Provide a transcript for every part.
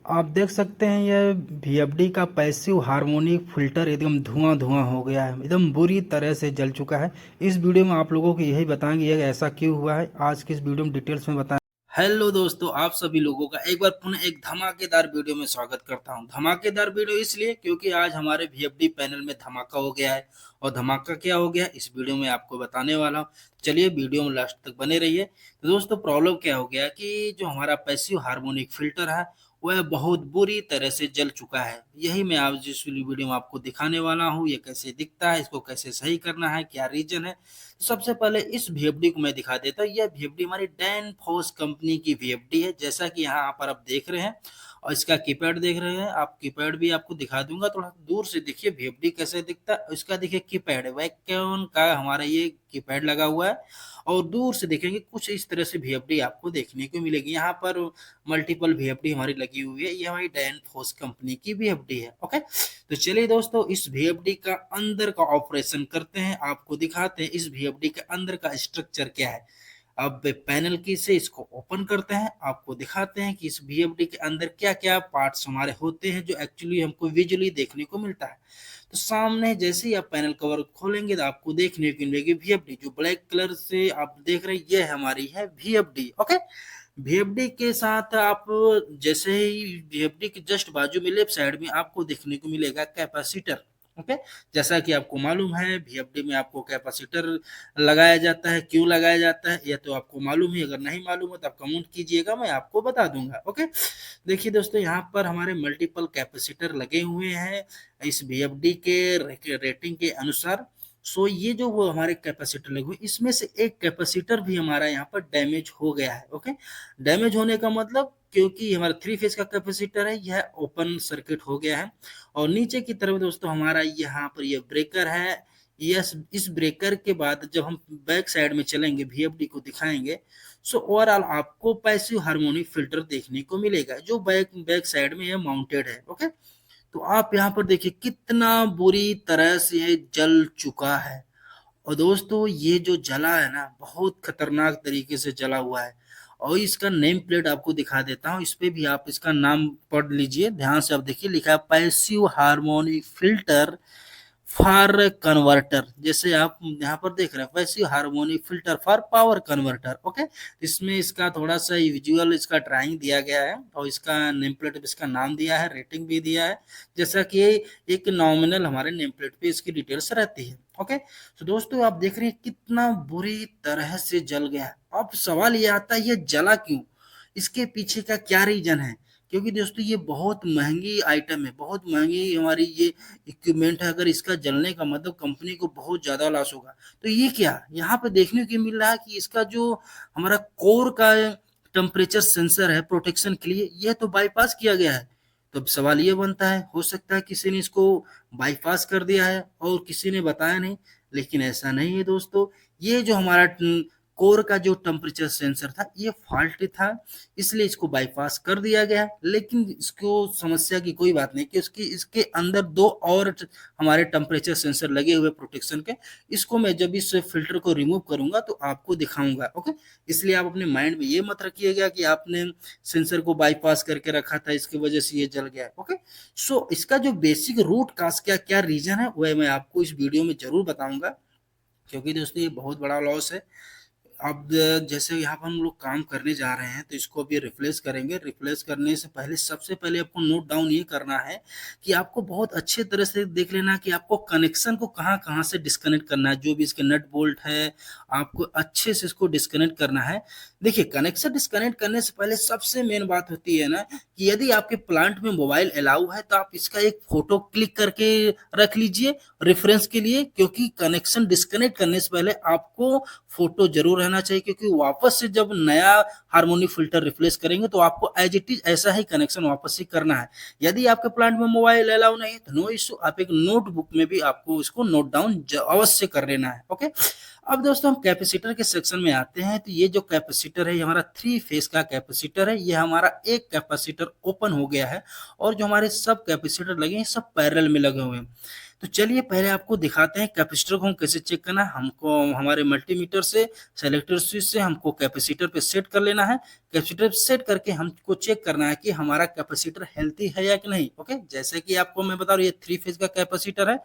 आप देख सकते हैं ये वीएफडी का पैसिव हार्मोनिक फिल्टर एकदम धुआं धुआं हो गया है, एकदम बुरी तरह से जल चुका है। इस वीडियो में आप लोगों को यही बताएंगे ये ऐसा क्यों हुआ है। आज की इस वीडियो में डिटेल्स में बताएं। हेलो दोस्तों, आप सभी लोगों का एक बार पुनः एक धमाकेदार वीडियो में स्वागत करता हूं। धमाकेदार वीडियो इसलिए क्योंकि आज हमारे वीएफडी पैनल में धमाका हो गया है। और धमाका क्या हो गया इस वीडियो में आपको बताने वाला हूं। चलिए वीडियो में लास्ट तक बने रहिए। तो दोस्तों, प्रॉब्लम क्या हो गया कि जो हमारा पैसिव हार्मोनिक फिल्टर है वह बहुत बुरी तरह से जल चुका है। यही मैं आज इस वीडियो में आपको दिखाने वाला हूँ। ये कैसे दिखता है, इसको कैसे सही करना है, क्या रीजन है। सबसे पहले इस वीएफडी को मैं दिखा देता हूँ। यह वीएफडी हमारी डैनफोर्स कंपनी की वीएफडी है, जैसा कि यहाँ पर आप देख रहे हैं। और इसका कीपैड देख रहे हैं आप, कीपैड भी आपको दिखा दूंगा। थोड़ा दूर से देखिए वीएफडी कैसे दिखता है। इसका देखिए कीपैड वैक्यूम का हमारा ये कीपैड लगा हुआ है। और दूर से देखेंगे कुछ इस तरह से वीएफडी आपको देखने को मिलेगी। यहाँ पर मल्टीपल वीएफडी हमारी लगी हुई है। ये हमारी डैनफोर्स कंपनी की वीएफडी है। ओके, तो चलिए दोस्तों, इस वीएफडी का अंदर का ऑपरेशन करते हैं, आपको दिखाते हैं इस वीएफडी के अंदर का स्ट्रक्चर क्या है। अब पैनल की से इसको ओपन करते हैं, आपको दिखाते हैं कि इस वीएफडी के अंदर क्या क्या पार्ट्स हमारे होते हैं जो एक्चुअली हमको विजुअली देखने को मिलता है। तो सामने जैसे ही आप पैनल कवर खोलेंगे तो आपको देखने को मिलेगी वीएफडी। जो ब्लैक कलर से आप देख रहे हैं ये हमारी है वीएफडी। ओके, वीएफडी के साथ आप जैसे ही वीएफडी के जस्ट बाजू में लेफ्ट साइड में आपको देखने को मिलेगा कैपेसिटर। ओके, जैसा कि आपको मालूम है वीएफडी में आपको कैपेसिटर लगाया जाता है। क्यों लगाया जाता है यह तो आपको मालूम ही, अगर नहीं मालूम हो तो आप कमेंट कीजिएगा, मैं आपको बता दूंगा। ओके, देखिए दोस्तों, यहाँ पर हमारे मल्टीपल कैपेसिटर लगे हुए हैं इस वीएफडी के रेटिंग के अनुसार। सो ये जो वो हमारे कैपेसिटर लगे हुए, इसमें से एक कैपेसिटर भी हमारा यहाँ पर डैमेज हो गया है। ओके, डैमेज होने का मतलब क्योंकि हमारा 3 फेज का कैपेसिटर है, यह ओपन सर्किट हो गया है। और नीचे की तरफ दोस्तों हमारा यहाँ पर यह ब्रेकर है। यस, इस ब्रेकर के बाद जब हम बैक साइड में चलेंगे वीएफडी को दिखाएंगे, सो ओवरऑल आपको पैसिव हार्मोनिक फिल्टर देखने को मिलेगा जो बैक बैक साइड में यह माउंटेड है। ओके, तो आप यहाँ पर देखिए कितना बुरी तरह से ये जल चुका है। और दोस्तों, ये जो जला है ना, बहुत खतरनाक तरीके से जला हुआ है। और इसका नेम प्लेट आपको दिखा देता हूँ, इस पे भी आप इसका नाम पढ़ लीजिए ध्यान से। आप देखिए लिखा है passive harmonic filter for converter. जैसे आप यहाँ पर देख रहे हैं passive harmonic filter for power converter. Okay, इसमें इसका थोड़ा सा विजुअल इसका ड्राइंग दिया गया है और इसका नेम प्लेट पे इसका नाम दिया है, रेटिंग भी दिया है। जैसा कि एक नॉमिनल हमारे नेम प्लेट पे इसकी डिटेल्स रहती है। ओके, तो दोस्तों आप देख रहे हैं कितना बुरी तरह से जल गया। अब सवाल ये आता है ये जला क्यों, इसके पीछे का क्या रीजन है। क्योंकि दोस्तों ये बहुत महंगी आइटम है, बहुत महंगी हमारी ये इक्विपमेंट है। अगर इसका जलने का मतलब कंपनी को बहुत ज्यादा लॉस होगा। तो ये क्या यहाँ पे देखने को मिल रहा है कि इसका जो हमारा कोर का टेम्परेचर सेंसर है प्रोटेक्शन के लिए, यह तो बाईपास किया गया है। तो अब सवाल ये बनता है, हो सकता है किसी ने इसको बाईपास कर दिया है और किसी ने बताया नहीं। लेकिन ऐसा नहीं है दोस्तों, ये जो हमारा कोर का जो टेम्परेचर सेंसर था ये फॉल्ट था, इसलिए इसको बाईपास कर दिया गया। लेकिन इसको समस्या की कोई बात नहीं कि उसकी इसके अंदर दो और हमारे टेम्परेचर सेंसर लगे हुए प्रोटेक्शन के। इसको मैं जब इस फिल्टर को रिमूव करूंगा तो आपको दिखाऊंगा। ओके, इसलिए आप अपने माइंड में ये मत रखिएगा कि आपने सेंसर को बाईपास करके रखा था इसकी वजह से ये जल गया। ओके, सो इसका जो बेसिक रूट काज क्या क्या रीजन है वह मैं आपको इस वीडियो में जरूर बताऊंगा। क्योंकि दोस्तों ये बहुत बड़ा लॉस है। अब जैसे यहाँ पर हम लोग काम करने जा रहे हैं तो इसको अभी रिप्लेस करेंगे। रिप्लेस करने से पहले सबसे पहले आपको नोट डाउन ये करना है कि आपको बहुत अच्छे तरह से देख लेना कि आपको कनेक्शन को कहाँ कहाँ से डिस्कनेक्ट करना है। जो भी इसके नट बोल्ट है आपको अच्छे से इसको डिस्कनेक्ट करना है। देखिए, कनेक्शन डिस्कनेक्ट करने से पहले सबसे मेन बात होती है ना कि यदि आपके प्लांट में मोबाइल अलाउ है तो आप इसका एक फोटो क्लिक करके रख लीजिए रेफरेंस के लिए। क्योंकि कनेक्शन डिस्कनेक्ट करने से पहले आपको फोटो जरूर रहना चाहिए, क्योंकि वापस से जब नया हार्मोनिक फिल्टर रिप्लेस करेंगे तो आपको एज इट इज ऐसा ही कनेक्शन वापस से करना है। यदि आपके प्लांट में मोबाइल अलाउ नहीं तो नो इशू, आप एक नोटबुक में भी आपको इसको नोट डाउन अवश्य कर लेना है। ओके, अब दोस्तों हम कैपेसिटर के सेक्शन में आते हैं। तो ये जो कैपेसिटर है ये हमारा 3 फेज का कैपेसिटर है। ये हमारा एक कैपेसिटर ओपन हो गया है और जो हमारे सब कैपेसिटर लगे हैं सब पैरेलल में लगे हुए हैं। तो चलिए पहले आपको दिखाते हैं कैपेसिटर को हम कैसे चेक करना है। हमको हमारे मल्टीमीटर से सेलेक्टर स्विच से हमको कैपेसिटर पे सेट कर लेना है। कैपेसिटर पे सेट करके हमको चेक करना है कि हमारा कैपेसिटर हेल्थी है या कि नहीं। ओके, जैसे कि आपको मैं बता रहा हूँ ये 3 फेज का कैपेसिटर है।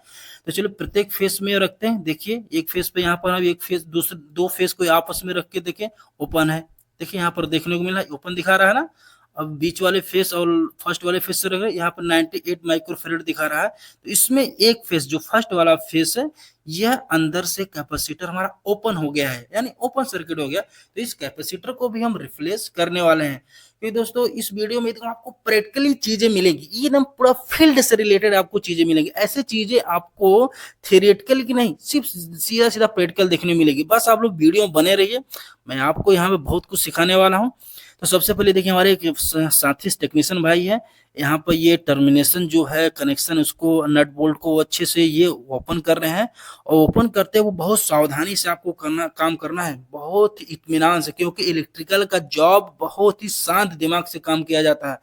तो चलो प्रत्येक फेस में रखते हैं। देखिए एक फेस पे यहाँ पर हम एक फेस दूसरे 2 फेस को आपस में रख के देखें ओपन है। देखिए यहाँ पर देखने को मिला ओपन दिखा रहा है ना। अब बीच वाले फेस और फर्स्ट वाले फेस से रख रहे यहाँ पर 98 माइक्रोफेरेड दिखा रहा है। तो इसमें एक फेस जो फर्स्ट वाला फेस है यह अंदर से कैपेसिटर हमारा ओपन हो गया है, यानी ओपन सर्किट हो गया। तो इस कैपेसिटर को भी हम रिप्लेस करने वाले हैं। क्योंकि दोस्तों इस वीडियो में तो आपको प्रैक्टिकली चीजें मिलेंगी, एकदम पूरा फील्ड से रिलेटेड आपको चीजें मिलेंगी। ऐसे चीजें आपको थियोरेटिकल की नहीं, सिर्फ सीधा सीधा प्रैक्टिकल देखने मिलेगी। बस आप लोग वीडियो बने रहिए, मैं आपको यहाँ पे बहुत कुछ सिखाने वाला हूँ। तो सबसे पहले देखिए हमारे एक साथी टेक्नीशियन भाई है, यहाँ पर ये टर्मिनेशन जो है कनेक्शन उसको नट बोल्ट को अच्छे से ये ओपन कर रहे हैं। और ओपन करते हुए बहुत सावधानी से आपको काम करना है, बहुत इत्मीनान से, क्योंकि इलेक्ट्रिकल का जॉब बहुत ही शांत दिमाग से काम किया जाता है।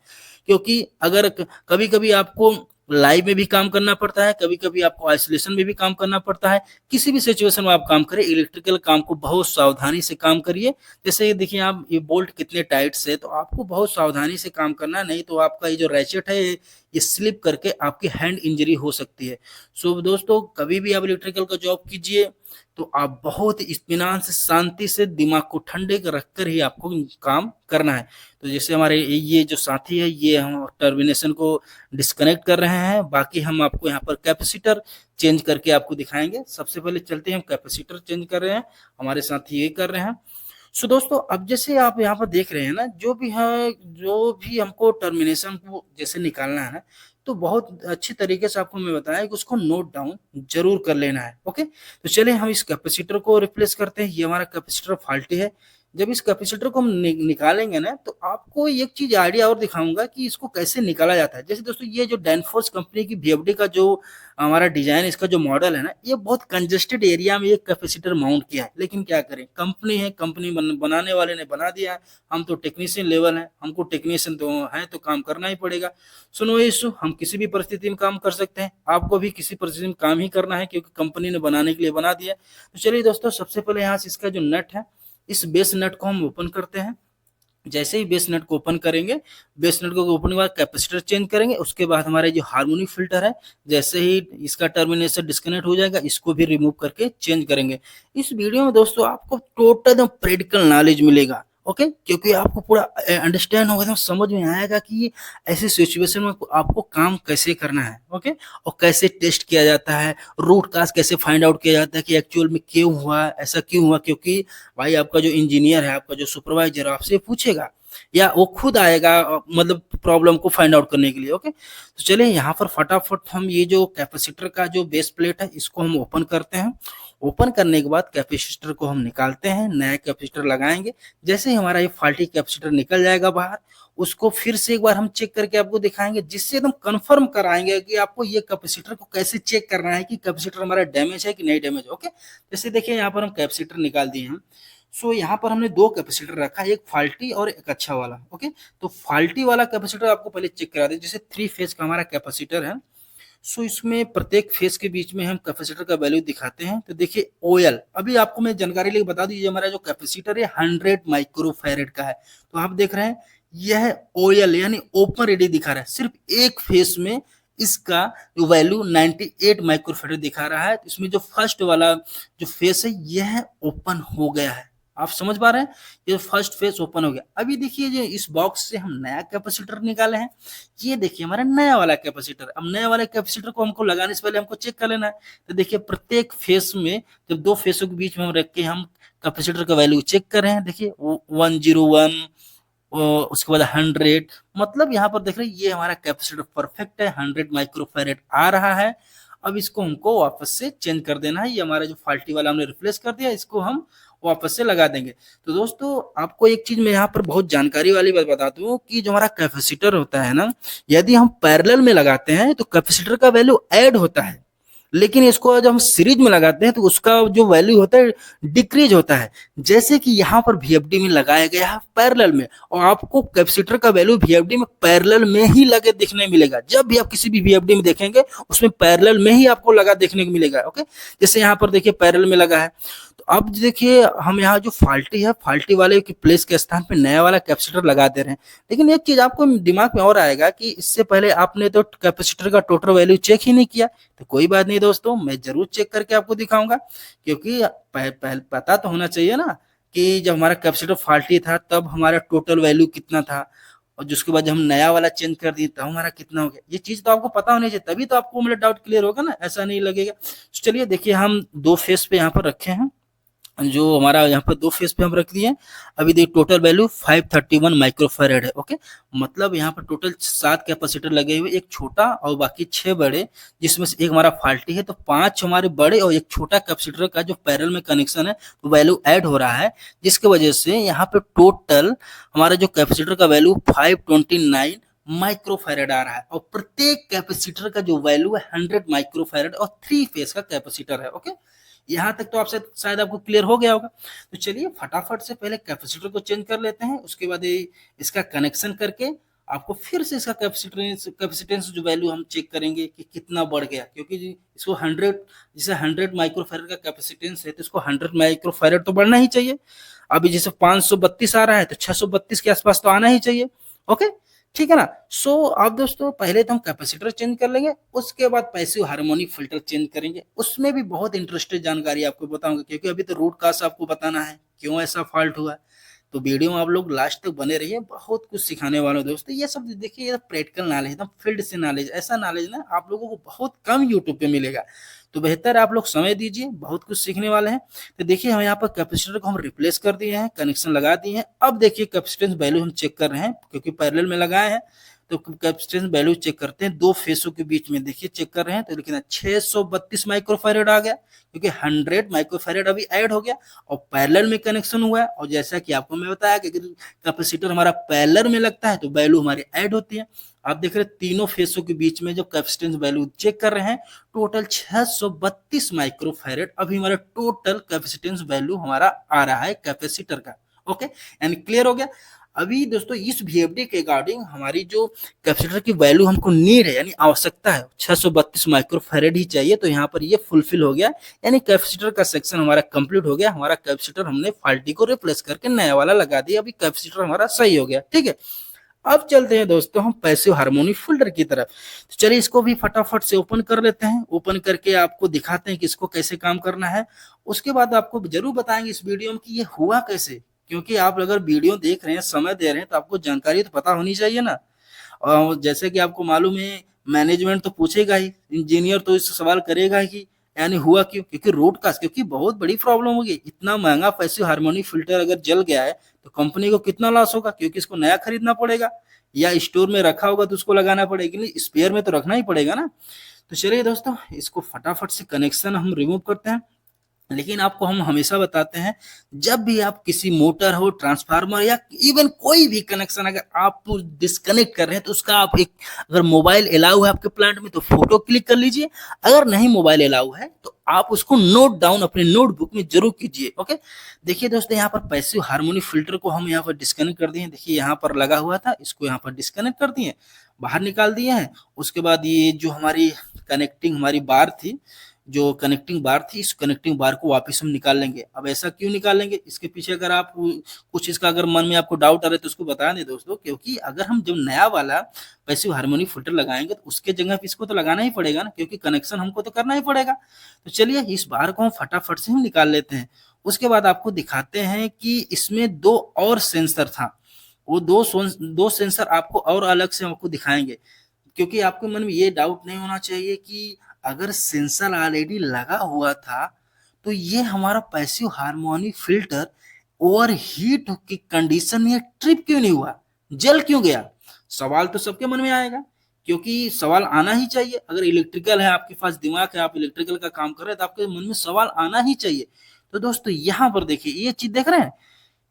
क्योंकि अगर कभी कभी आपको लाइव में भी काम करना पड़ता है, कभी कभी आपको आइसोलेशन में भी काम करना पड़ता है। किसी भी सिचुएशन में आप काम करें, इलेक्ट्रिकल काम को बहुत सावधानी से काम करिए। जैसे ये देखिए आप ये बोल्ट कितने टाइट से, तो आपको बहुत सावधानी से काम करना है, नहीं तो आपका ये जो रैचेट है ये स्लिप करके आपकी हैंड इंजरी हो सकती है। सो दोस्तों कभी भी आप इलेक्ट्रिकल का जॉब कीजिए तो आप बहुत इत्मीनान से शांति से दिमाग को ठंडे रखकर ही आपको काम करना है। तो जैसे हमारे ये जो साथी है ये हम टर्मिनेशन को डिस्कनेक्ट कर रहे हैं, बाकी हम आपको यहाँ पर कैपेसिटर चेंज करके आपको दिखाएंगे। सबसे पहले चलते हैं, हम कैपेसिटर चेंज कर रहे हैं, हमारे साथी ये कर रहे हैं। सो दोस्तों अब जैसे आप यहाँ पर देख रहे हैं ना, जो भी है जो भी हमको टर्मिनेशन को जैसे निकालना है ना, तो बहुत अच्छी तरीके से आपको मैं बताया कि उसको नोट डाउन जरूर कर लेना है। ओके, तो चलिए हम इस कैपेसिटर को रिप्लेस करते हैं। ये हमारा कैपेसिटर फॉल्टी है। जब इस कैपेसिटर को हम निकालेंगे ना, तो आपको एक चीज आइडिया और दिखाऊंगा कि इसको कैसे निकाला जाता है। जैसे दोस्तों ये जो डैनफोर्स कंपनी की वीएफडी का जो हमारा डिजाइन, इसका जो मॉडल है ना, ये बहुत कंजेस्टेड एरिया में एक कैपेसिटर माउंट किया है। लेकिन क्या करें, कंपनी है, कंपनी बनाने वाले ने बना दिया है। हम तो टेक्नीशियन लेवल है, हमको टेक्नीशियन तो है तो काम करना ही पड़ेगा। सुनो इशू, हम किसी भी परिस्थिति में काम कर सकते हैं, आपको भी किसी परिस्थिति में काम ही करना है, क्योंकि कंपनी ने बनाने के लिए बना दिया। तो चलिए दोस्तों सबसे पहले यहाँ से इसका जो नट है, इस बेस नट को हम ओपन करते हैं। जैसे ही बेस नट को ओपन करेंगे, बेस नट को ओपन के बाद कैपेसिटर चेंज करेंगे। उसके बाद हमारे जो हार्मोनिक फिल्टर है, जैसे ही इसका टर्मिनेशन डिस्कनेक्ट हो जाएगा, इसको भी रिमूव करके चेंज करेंगे। इस वीडियो में दोस्तों आपको टोटल प्रैक्टिकल नॉलेज मिलेगा। ओके, क्योंकि आपको पूरा अंडरस्टैंड होगा, तो समझ में आएगा कि ऐसी सिचुएशन में आपको काम कैसे करना है। ओके, और कैसे टेस्ट किया जाता है, रूट काज कैसे फाइंड आउट किया जाता है कि एक्चुअल में क्यों हुआ, ऐसा क्यों हुआ। क्योंकि भाई आपका जो इंजीनियर है, आपका जो सुपरवाइजर आपसे पूछेगा या वो खुद आएगा, मतलब प्रॉब्लम को फाइंड आउट करने के लिए। ओके, तो चलिए यहाँ पर फटाफट हम ये जो कैपेसिटर का जो बेस प्लेट है इसको हम ओपन करते हैं। ओपन करने के बाद कैपेसिटर को हम निकालते हैं, नया कैपेसिटर लगाएंगे। जैसे ही हमारा ये फाल्टी कैपेसिटर निकल जाएगा बाहर, उसको फिर से एक बार हम चेक करके आपको दिखाएंगे, जिससे एकदम कंफर्म कराएंगे कि आपको ये कैपेसिटर को कैसे चेक करना है कि कैपेसिटर हमारा डैमेज है कि नहीं डैमेज। ओके, जैसे देखिए यहाँ पर हम कैपेसिटर निकाल दिए हैं। सो यहाँ पर हमने 2 कैपेसिटर रखा है, एक फाल्टी और एक अच्छा वाला। ओके, तो फाल्टी वाला कैपेसिटर आपको पहले चेक करा दें। जैसे 3 फेज का हमारा कैपेसिटर है, सो इसमें प्रत्येक फेज के बीच में हम कैपेसिटर का वैल्यू दिखाते हैं। तो देखिए ओएल, अभी आपको मैं जानकारी लेके बता दीजिए, हमारा जो कैपेसिटर है 100 माइक्रोफैरेड का है। तो आप देख रहे हैं यह ओएल यानी ओपन रेडी दिखा रहा है। सिर्फ एक फेज में इसका जो वैल्यू 98 माइक्रोफैरेड दिखा रहा है। इसमें जो फर्स्ट वाला जो फेज है यह ओपन हो गया है। आप समझ पा रहे हैं, ये फर्स्ट फेज ओपन हो गया। अभी देखिए जो इस बॉक्स से हम नया कैपेसिटर निकाले हैं, ये देखिए हमारा नया वाला कैपेसिटर। अब नया वाला कैपेसिटर को हमको लगाने से पहले हमको चेक कर लेना है। तो देखिए प्रत्येक फेस में, जब 2 फेसों के बीच में हम रख के हम कैपेसिटर का वैल्यू चेक कर रहे हैं, देखिए 101, उसके बाद 100, मतलब यहाँ पर देख रहे हैं ये हमारा कैपेसिटर परफेक्ट है, 100 माइक्रोफैरेड आ रहा है। अब इसको हमको वापस से चेंज कर देना है। ये हमारा जो फाल्टी वाला हमने रिप्लेस कर दिया, इसको हम वापस से लगा देंगे। तो दोस्तों आपको एक चीज मैं यहाँ पर बहुत जानकारी वाली बात बता दूं कि जो हमारा कैपेसिटर होता है ना, यदि हम पैरेलल में लगाते हैं तो कैपेसिटर का वैल्यू ऐड होता है। लेकिन इसको जब हम सीरीज में लगाते हैं तो उसका जो वैल्यू होता है डिक्रीज होता है। जैसे कि यहाँ पर वीएफडी में लगाया गया है पैरेलल में, और आपको कैपेसिटर का वैल्यू वीएफडी में पैरेलल में ही लगे दिखने मिलेगा। जब भी आप किसी भी वीएफडी में देखेंगे उसमें पैरेलल में ही आपको लगा देखने को मिलेगा। ओके, जैसे यहाँ पर देखिए पैरेलल में लगा है। तो अब देखिए हम यहाँ जो फाल्टी है, फाल्टी वाले की प्लेस के स्थान पे नया वाला कैपेसिटर लगा दे रहे हैं। लेकिन एक चीज आपको दिमाग में और आएगा कि इससे पहले आपने तो कैपेसिटर का टोटल वैल्यू चेक ही नहीं किया। तो कोई बात नहीं दोस्तों, मैं जरूर चेक करके आपको दिखाऊंगा, क्योंकि पता तो होना चाहिए ना कि जब हमारा कैपेसिटर फाल्टी था तब हमारा टोटल वैल्यू कितना था, और जिसके बाद जब हम नया वाला चेंज कर दिए तब हमारा कितना हो गया। ये चीज तो आपको पता होनी चाहिए, तभी तो आपको मतलब डाउट क्लियर होगा ना, ऐसा नहीं लगेगा। तो चलिए देखिए, हम दो फेस पे यहाँ पर रखे हैं, जो हमारा यहाँ पर दो फेस पे हम रख दिए। अभी देखिए टोटल वैल्यू 531 माइक्रोफैरेड है। ओके, मतलब यहाँ पर टोटल 7 कैपेसिटर लगे हुए, एक छोटा और बाकी 6 बड़े, जिसमें से एक हमारा फाल्टी है। तो 5 हमारे बड़े और एक छोटा कैपेसिटर का जो पैरेलल में कनेक्शन है तो वैल्यू ऐड हो रहा है, जिसकी वजह से यहाँ पे टोटल हमारा जो कैपेसिटर का वैल्यू 529 माइक्रोफैरेड आ रहा है। और प्रत्येक कैपेसिटर का जो वैल्यू है 100 माइक्रोफैरेड और 3 फेस का कैपेसिटर है। ओके, यहाँ तक तो आपसे शायद आपको क्लियर हो गया होगा। तो चलिए फटाफट से पहले कैपेसिटर को चेंज कर लेते हैं, उसके बाद इसका कनेक्शन करके आपको फिर से इसका कैपेसिटेंस जो वैल्यू हम चेक करेंगे कि कितना बढ़ गया, क्योंकि इसको 100, जैसे 100 माइक्रोफैरेड का कैपेसिटेंस है तो इसको 100 माइक्रोफैरेड तो बढ़ना ही चाहिए। अभी जैसे 532 आ रहा है तो 632 के आसपास तो आना ही चाहिए। ओके, ठीक है ना। सो अब दोस्तों पहले तो हम कैपेसिटर चेंज कर लेंगे, उसके बाद पैसिव हार्मोनिक फिल्टर चेंज करेंगे। उसमें भी बहुत इंटरेस्टेड जानकारी आपको बताऊंगा, क्योंकि अभी तो रूट काज आपको बताना है क्यों ऐसा फॉल्ट हुआ है। तो वीडियो में आप लोग लास्ट तक बने रहिए, बहुत कुछ सिखाने वाले दोस्तों। ये सब देखिए, ये प्रैक्टिकल नॉलेज, एकदम फील्ड से नॉलेज, ऐसा नॉलेज ना आप लोगों को बहुत कम यूट्यूब पे मिलेगा। तो बेहतर आप लोग समय दीजिए, बहुत कुछ सीखने वाले हैं। तो देखिए हम यहाँ पर कैपेसिटर को हम रिप्लेस कर दिए हैं, कनेक्शन लगा दिए हैं। अब देखिए कैपेसिटेंस वैल्यू हम चेक कर रहे हैं, क्योंकि पैरेलल में लगाए हैं। तो कैपेसिटेंस वैल्यू चेक करते हैं दो फेसों के बीच में, देखिए चेक कर रहे हैं तो लेकिन 632 माइक्रोफैरेड आ गया, क्योंकि 100 माइक्रोफैरेड अभी ऐड हो गया और पैरेलल में कनेक्शन हुआ है। और जैसा कि आपको मैं बताया कि कैपेसिटर हमारा पैरेलल में लगता है तो वैल्यू हमारी ऐड होती है। आप देख रहे हैं तीनों फेसों के बीच में जो कैपेसिटेंस वैल्यू चेक कर रहे हैं, टोटल 632 माइक्रोफैरेड अभी हमारा टोटल कैपेसिटेंस वैल्यू हमारा आ रहा है कैपेसिटर का। ओके, यानी क्लियर हो गया। अभी दोस्तों इस वीएफडी के अकॉर्डिंग हमारी जो कैपेसिटर की वैल्यू हमको नीड है, यानी आवश्यकता है 632 माइक्रोफैरेड ही चाहिए, तो यहाँ पर ये फुलफिल हो गया, यानी कैपेसिटर का सेक्शन हमारा कंप्लीट हो गया। हमारा कैपेसिटर हमने फाल्टी को रिप्लेस करके नया वाला लगा दिया, अभी कैपेसिटर हमारा सही हो गया। ठीक है, अब चलते हैं दोस्तों हम पैसिव हार्मोनिक फिल्टर की तरफ। तो चलिए इसको भी फटाफट से ओपन कर लेते हैं, ओपन करके आपको दिखाते हैं कि इसको कैसे काम करना है। उसके बाद आपको जरूर बताएंगे इस वीडियो में कि ये हुआ कैसे, क्योंकि आप अगर वीडियो देख रहे हैं, समय दे रहे हैं, तो आपको जानकारी तो पता होनी चाहिए ना। और जैसे कि आपको मालूम है, मैनेजमेंट तो पूछेगा ही, इंजीनियर तो इस सवाल करेगा ही, यानी हुआ क्यों, क्योंकि रूट काज, क्योंकि बहुत बड़ी प्रॉब्लम होगी। इतना महंगा पैसिव हार्मोनिक फिल्टर अगर जल गया है तो कंपनी को कितना लॉस होगा, क्योंकि इसको नया खरीदना पड़ेगा, या स्टोर में रखा होगा तो उसको लगाना पड़ेगा, नहीं स्पेयर में तो रखना ही पड़ेगा ना। तो चलिए दोस्तों इसको फटाफट से कनेक्शन हम रिमूव करते हैं। लेकिन आपको हम हमेशा बताते हैं, जब भी आप किसी मोटर हो, ट्रांसफार्मर या इवन कोई भी कनेक्शन अगर आप डिस्कनेक्ट कर रहे हैं तो उसका आप एक, अगर मोबाइल अलाउ है आपके प्लांट में तो फोटो क्लिक कर लीजिए, अगर नहीं मोबाइल अलाउ है तो आप उसको नोट डाउन अपने नोटबुक में जरूर कीजिए। ओके, देखिए दोस्तों यहाँ पर पैसिव हार्मोनिक फिल्टर को हम यहाँ पर डिस्कनेक्ट कर दिए। देखिए यहाँ पर लगा हुआ था, इसको यहाँ पर डिस्कनेक्ट कर दिए, बाहर निकाल दिए हैं। उसके बाद ये जो हमारी कनेक्टिंग हमारी बार थी, जो कनेक्टिंग बार थी, इस कनेक्टिंग बार को वापस हम निकाल लेंगे। अब ऐसा क्यों निकालेंगे, इसके पीछे अगर आप कुछ इसका अगर मन में आपको डाउट आ रहा है तो उसको बता दें दोस्तों, क्योंकि अगर हम जब नया वाला पैसिव हार्मोनिक फिल्टर लगाएंगे तो उसके जगह पे इसको तो लगाना ही पड़ेगा ना, क्योंकि कनेक्शन हमको तो करना ही पड़ेगा। तो चलिए इस बार को हम फटाफट से हम निकाल लेते हैं। उसके बाद आपको दिखाते हैं कि इसमें दो और सेंसर था, वो दो सेंसर आपको और अलग से आपको दिखाएंगे, क्योंकि आपके मन में ये डाउट नहीं होना चाहिए कि अगर सेंसर ऑलरेडी लगा हुआ था तो ये हमारा passive harmonic filter over heat की कंडीशन में ट्रिप क्यों नहीं हुआ, जल क्यों गया। सवाल तो सबके मन में आएगा, क्योंकि सवाल आना ही चाहिए। अगर इलेक्ट्रिकल है, आपके पास दिमाग है, आप इलेक्ट्रिकल का काम कर रहे हैं, तो आपके मन में सवाल आना ही चाहिए। तो दोस्तों यहाँ पर देखिए, ये चीज देख रहे हैं,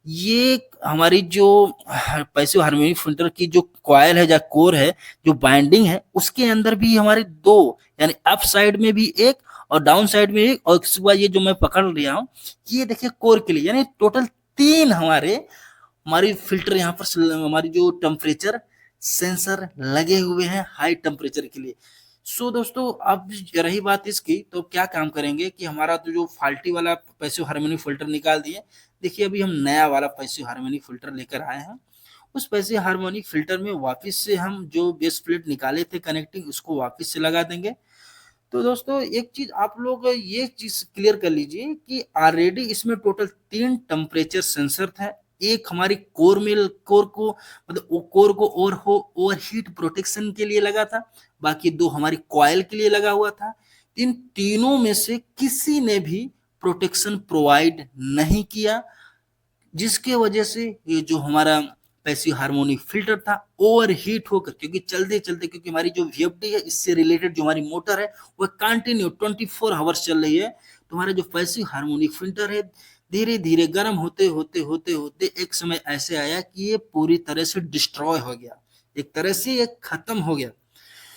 ये हमारी जो पैसिव हार्मोनिक फिल्टर की जो कॉइल है या कोर है, जो बाइंडिंग है, उसके अंदर भी हमारे दो, यानी अप साइड में भी एक और डाउन साइड में एक, और इसके बाद ये जो मैं पकड़ लिया हूँ, ये देखिए कोर के लिए, यानी टोटल 3 हमारी फिल्टर यहाँ पर हमारी जो टेम्परेचर सेंसर लगे हुए हैं हाई टेम्परेचर के लिए। सो दोस्तों, अब रही बात इसकी, तो क्या काम करेंगे कि हमारा तो जो फाल्टी वाला पैसिव हार्मोनिक फिल्टर निकाल दिए। देखिए अभी हम नया वाला पैसिव हार्मोनिक फिल्टर लेकर आए हैं। उस पैसिव हार्मोनिक फिल्टर में वापस से हम जो बेस प्लेट निकाले थे कनेक्टिंग, उसको वापस से लगा देंगे। तो दोस्तों एक चीज आप लोग ये चीज क्लियर कर लीजिए कि ऑलरेडी इसमें टोटल 3 टेम्परेचर सेंसर था। एक हमारी कोर को, मतलब कोर को ओवर हीट प्रोटेक्शन के लिए लगा था, बाकी 2 हमारी कॉइल के लिए लगा हुआ था। इन तीनों में से किसी ने भी प्रोटेक्शन प्रोवाइड नहीं किया, जिसके वजह से ये जो हमारा पैसिव हार्मोनिक फिल्टर था ओवर हीट होकर, क्योंकि चलते चलते, क्योंकि हमारी जो वीएफडी है इससे रिलेटेड जो हमारी मोटर है वो कंटिन्यू 24 आवर्स चल रही है। तो हमारा जो पैसिव हार्मोनिक फिल्टर है धीरे धीरे गर्म होते होते होते होते एक समय ऐसे आया कि ये पूरी तरह से डिस्ट्रॉय हो गया, एक तरह से ये खत्म हो गया।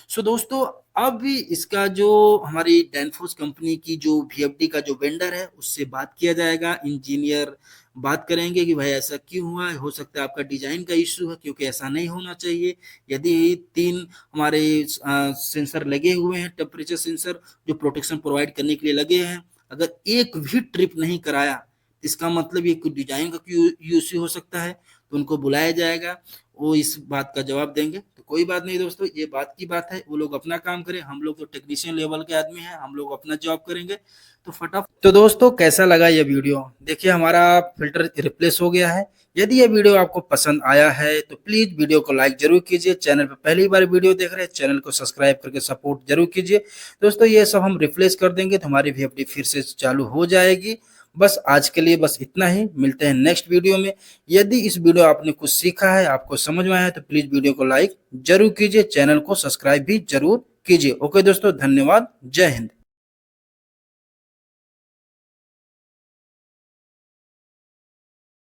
सो दोस्तों, अब इसका जो हमारी डैनफोर्स कंपनी की जो वीएफडी का जो वेंडर है उससे बात किया जाएगा, इंजीनियर बात करेंगे कि भाई ऐसा क्यों हुआ, हो सकता है आपका डिजाइन का इश्यू है, क्योंकि ऐसा नहीं होना चाहिए। यदि 3 हमारे सेंसर लगे हुए हैं, टेम्परेचर सेंसर जो प्रोटेक्शन प्रोवाइड करने के लिए लगे हैं, अगर एक भी ट्रिप नहीं कराया, इसका मतलब ये डिजाइन का क्यों इश्यू हो सकता है। तो उनको बुलाया जाएगा, वो इस बात का जवाब देंगे। तो कोई बात नहीं दोस्तों, ये बात की बात है, वो लोग अपना काम करें, हम लोग तो टेक्नीशियन लेवल के आदमी हैं, हम लोग अपना जॉब करेंगे। तो फटाफट। तो दोस्तों कैसा लगा ये वीडियो? देखिए हमारा फिल्टर रिप्लेस हो गया है। यदि ये वीडियो आपको पसंद आया है तो प्लीज वीडियो को लाइक जरूर कीजिए। चैनल पर पहली बार वीडियो देख रहे हैं, चैनल को सब्सक्राइब करके सपोर्ट जरूर कीजिए। दोस्तों ये सब हम रिप्लेस कर देंगे तो हमारी वीएफडी फिर से चालू हो जाएगी। बस आज के लिए बस इतना ही, मिलते हैं नेक्स्ट वीडियो में। यदि इस वीडियो आपने कुछ सीखा है, आपको समझ में आया है, तो प्लीज वीडियो को लाइक जरूर कीजिए, चैनल को सब्सक्राइब भी जरूर कीजिए। ओके दोस्तों, धन्यवाद, जय हिंद।